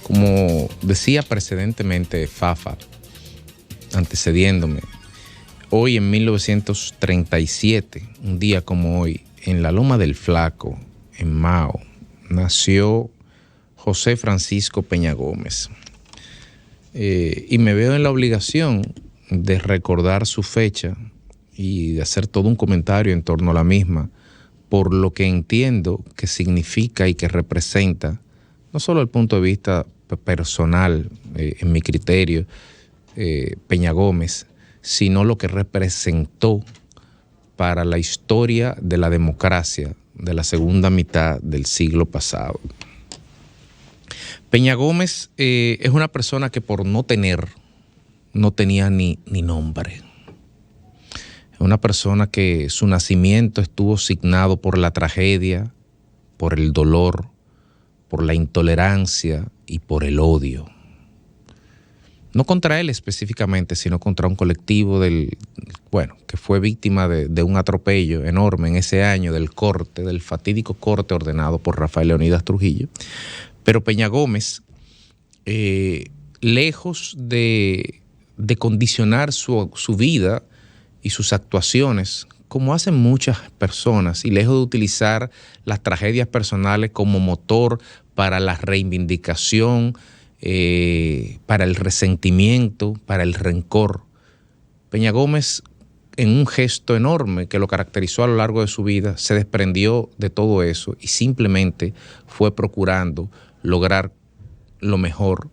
Como decía precedentemente Fafa, antecediéndome, hoy en 1937, un día como hoy, en la Loma del Flaco, en Mao, nació José Francisco Peña Gómez. Y me veo en la obligación de recordar su fecha y de hacer todo un comentario en torno a la misma, por lo que entiendo que significa y que representa, no solo el punto de vista personal, en mi criterio, Peña Gómez, sino lo que representó para la historia de la democracia de la segunda mitad del siglo pasado. Peña Gómez es una persona que por no tenía ni nombre. Es una persona que su nacimiento estuvo signado por la tragedia, por el dolor, por la intolerancia y por el odio. No contra él específicamente, sino contra un colectivo que fue víctima de un atropello enorme en ese año del fatídico corte ordenado por Rafael Leónidas Trujillo. Pero Peña Gómez, lejos de condicionar su vida y sus actuaciones, como hacen muchas personas, y lejos de utilizar las tragedias personales como motor para la reivindicación, para el resentimiento, para el rencor, Peña Gómez, en un gesto enorme que lo caracterizó a lo largo de su vida, se desprendió de todo eso y simplemente fue procurando lograr lo mejor,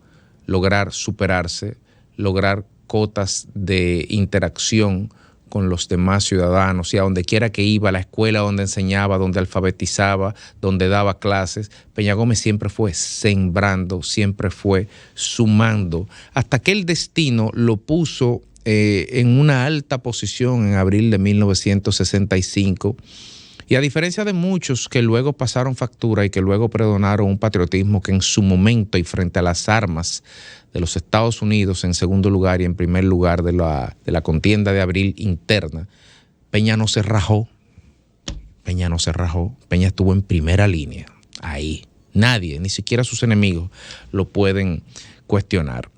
lograr superarse, lograr cotas de interacción con los demás ciudadanos, y a donde quiera que iba, a la escuela donde enseñaba, donde alfabetizaba, donde daba clases, Peña Gómez siempre fue sembrando, siempre fue sumando, hasta que el destino lo puso en una alta posición en abril de 1965, y a diferencia de muchos que luego pasaron factura y que luego predonaron un patriotismo que en su momento y frente a las armas de los Estados Unidos en segundo lugar y en primer lugar de la contienda de abril interna, Peña no se rajó. Peña estuvo en primera línea, ahí. Nadie, ni siquiera sus enemigos, lo pueden cuestionar.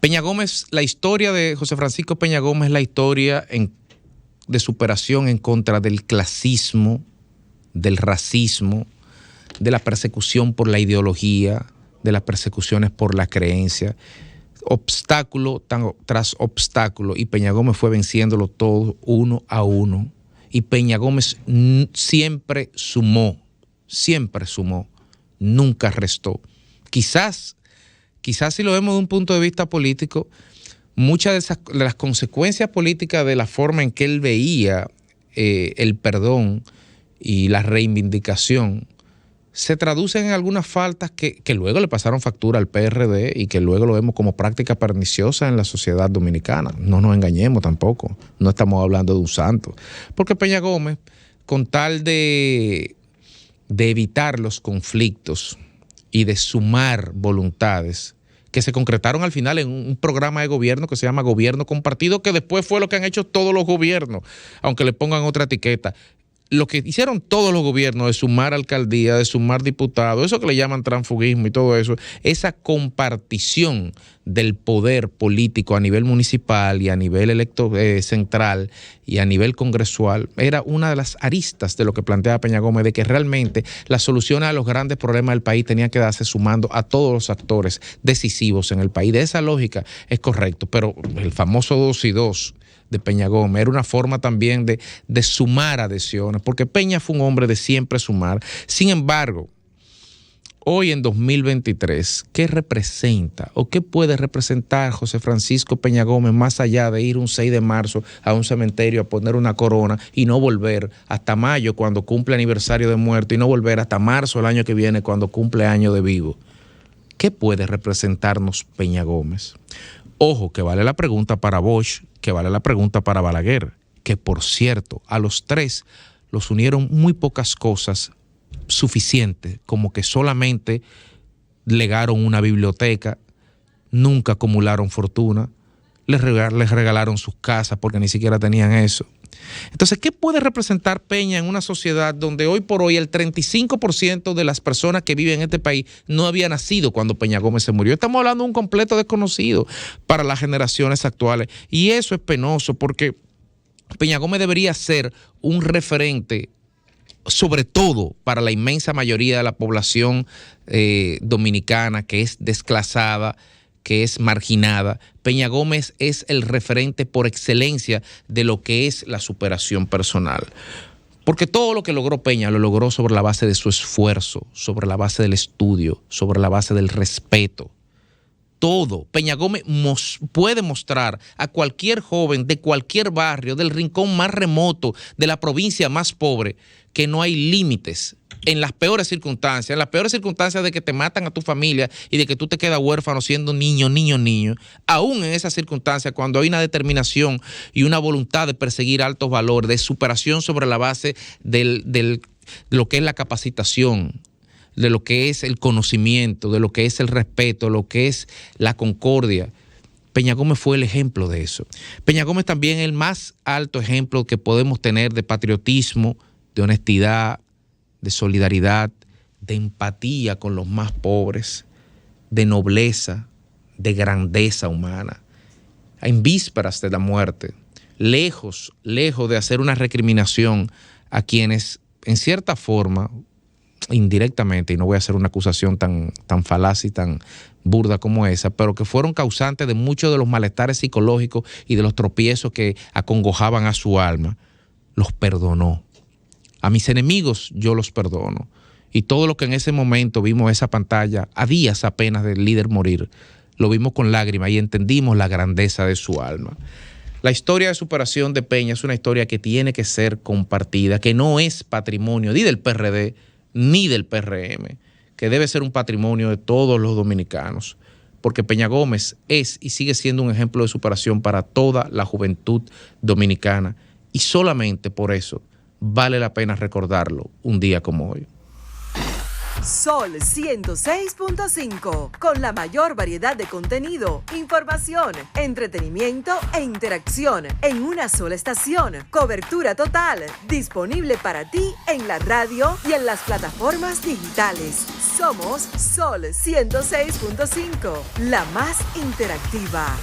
Peña Gómez, la historia de José Francisco Peña Gómez es la historia de superación en contra del clasismo, del racismo, de la persecución por la ideología, de las persecuciones por la creencia, obstáculo tras obstáculo, y Peña Gómez fue venciéndolo todo uno a uno, y Peña Gómez siempre sumó, nunca restó. Quizás si lo vemos de un punto de vista político, muchas de las consecuencias políticas de la forma en que él veía el perdón y la reivindicación se traducen en algunas faltas que luego le pasaron factura al PRD y que luego lo vemos como práctica perniciosa en la sociedad dominicana. No nos engañemos tampoco, no estamos hablando de un santo. Porque Peña Gómez, con tal de evitar los conflictos y de sumar voluntades, que se concretaron al final en un programa de gobierno que se llama Gobierno Compartido, que después fue lo que han hecho todos los gobiernos, aunque le pongan otra etiqueta. Lo que hicieron todos los gobiernos de sumar alcaldía, de sumar diputados, eso que le llaman transfugismo y todo eso, esa compartición del poder político a nivel municipal y a nivel central y a nivel congresual, era una de las aristas de lo que planteaba Peña Gómez, de que realmente las soluciones a los grandes problemas del país tenían que darse sumando a todos los actores decisivos en el país. De esa lógica es correcto, pero el famoso 2 y 2 de Peña Gómez era una forma también de sumar adhesiones, porque Peña fue un hombre de siempre sumar. Sin embargo, hoy en 2023, ¿qué representa o qué puede representar José Francisco Peña Gómez más allá de ir un 6 de marzo a un cementerio a poner una corona y no volver hasta mayo cuando cumple aniversario de muerto y no volver hasta marzo el año que viene cuando cumple año de vivo? ¿Qué puede representarnos Peña Gómez? Ojo, que vale la pregunta para Bosch, que vale la pregunta para Balaguer, que por cierto, a los tres los unieron muy pocas cosas suficientes, como que solamente legaron una biblioteca, nunca acumularon fortuna, les regalaron sus casas porque ni siquiera tenían eso, Entonces, ¿qué puede representar Peña en una sociedad donde hoy por hoy el 35% de las personas que viven en este país no había nacido cuando Peña Gómez se murió? Estamos hablando de un completo desconocido para las generaciones actuales. Y eso es penoso porque Peña Gómez debería ser un referente, sobre todo para la inmensa mayoría de la población dominicana que es desclasada, que es marginada. Peña Gómez es el referente por excelencia de lo que es la superación personal. Porque todo lo que logró Peña lo logró sobre la base de su esfuerzo, sobre la base del estudio, sobre la base del respeto. Todo. Peña Gómez puede mostrar a cualquier joven de cualquier barrio, del rincón más remoto, de la provincia más pobre, que no hay límites en las peores circunstancias de que te matan a tu familia y de que tú te quedas huérfano siendo niño. Aún en esas circunstancias, cuando hay una determinación y una voluntad de perseguir altos valores, de superación sobre la base de lo que es la capacitación, de lo que es el conocimiento, de lo que es el respeto, de lo que es la concordia. Peña Gómez fue el ejemplo de eso. Peña Gómez también es el más alto ejemplo que podemos tener de patriotismo, de honestidad, de solidaridad, de empatía con los más pobres, de nobleza, de grandeza humana. En vísperas de la muerte, lejos de hacer una recriminación a quienes, en cierta forma, indirectamente, y no voy a hacer una acusación tan falaz y tan burda como esa, pero que fueron causantes de muchos de los malestares psicológicos y de los tropiezos que acongojaban a su alma, los perdonó. A mis enemigos yo los perdono. Y todo lo que en ese momento vimos esa pantalla, a días apenas del líder morir, lo vimos con lágrimas y entendimos la grandeza de su alma. La historia de superación de Peña es una historia que tiene que ser compartida, que no es patrimonio ni del PRD ni del PRM, que debe ser un patrimonio de todos los dominicanos, porque Peña Gómez es y sigue siendo un ejemplo de superación para toda la juventud dominicana, y solamente por eso vale la pena recordarlo un día como hoy. Sol 106.5, con la mayor variedad de contenido, información, entretenimiento e interacción en una sola estación. Cobertura total, disponible para ti en la radio y en las plataformas digitales. Somos Sol 106.5, la más interactiva.